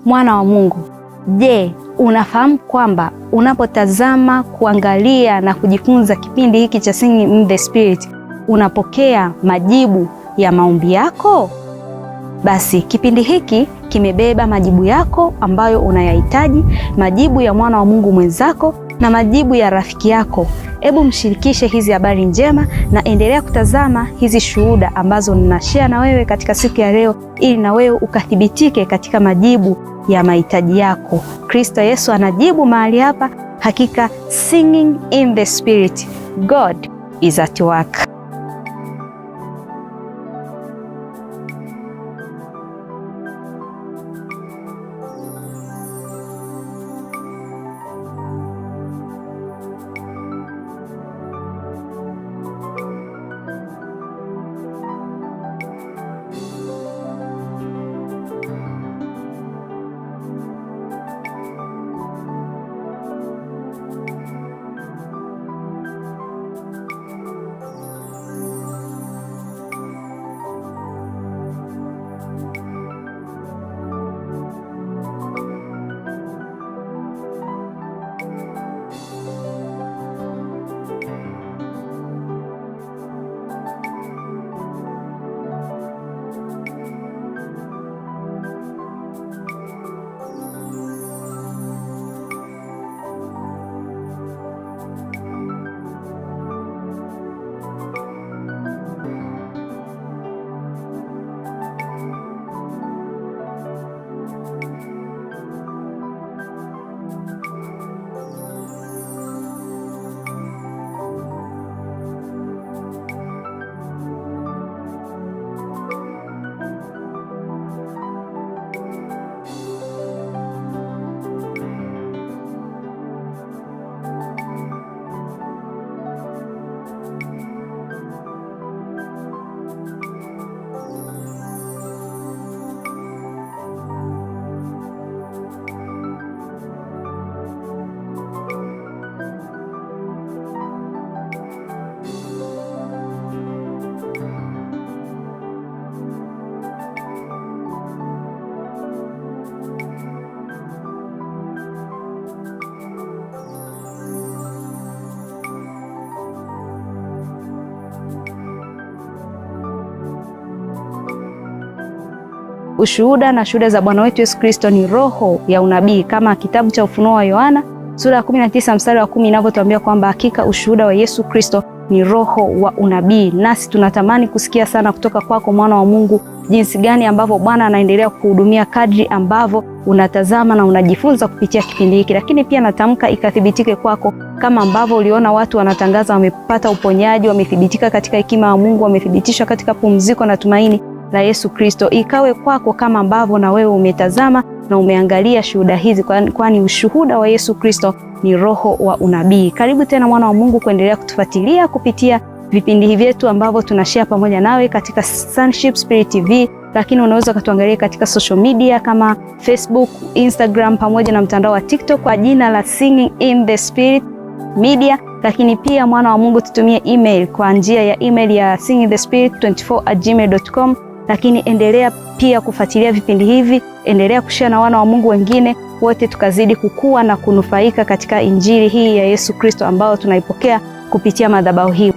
Mwana wa Mungu, je, unafahamu kwamba unapotazama, kuangalia na kujifunza kipindi hiki cha Singing in the Spirit unapokea majibu ya maombi yako? Basi kipindi hiki kimebeba majibu yako ambayo unayahitaji, majibu ya mwana wa Mungu mwenzako na majibu ya rafiki yako. Hebu mshirikishe hizi habari njema na endelea kutazama hizi shuhuda ambazo ninashare na wewe katika siku ya leo, ili na wewe ukathibitike katika majibu ya mahitaji yako. Kristo Yesu anajibu mahali hapa. Hakika Singing in the Spirit, God is at work. Ushuhuda na shuhuda za Bwana wetu Yesu Kristo ni roho ya unabii, kama kitabu cha Ufunuo wa Yohana sura ya 19 mstari wa 10 inavyotuambia kwamba hakika ushuhuda wa Yesu Kristo ni roho wa unabii. Nasi tunatamani kusikia sana kutoka kwako mwana wa Mungu, jinsi gani ambavyo Bwana anaendelea kukuhudumia, kadri ambavyo unatazama na unajifunza kupitia kipindi hiki. Lakini pia natamka ikathibitike kwako, kama ambavyo uliona watu wanatangaza wamepata uponyaji, wamethibitika katika hekima ya Mungu, wamethibitishwa katika pumziko na tumaini la Yesu Kristo, ikawe kwako kama ambavyo na wewe umetazama na umeangalia shuhuda hizi, kwani ushuhuda wa Yesu Kristo ni roho wa unabii. Karibu tena mwana wa Mungu kuendelea kutufuatilia kupitia vipindi vyetu ambavyo tunashare pamoja nawe katika Sonship Spirit TV, lakini unaweza kutuangalia katika social media kama Facebook, Instagram pamoja na mtandao wa TikTok kwa jina la Singing in the Spirit Media. Lakini pia mwana wa Mungu, tutumie email kwa njia ya email ya singingthespirit24@gmail.com. Lakini endelea pia kufuatilia vipindi hivi, endelea kushare na wana wa Mungu wengine, wote tukazidi kukua na kunufaika katika injili hii ya Yesu Kristo ambayo tunaipokea kupitia madhabahu hii.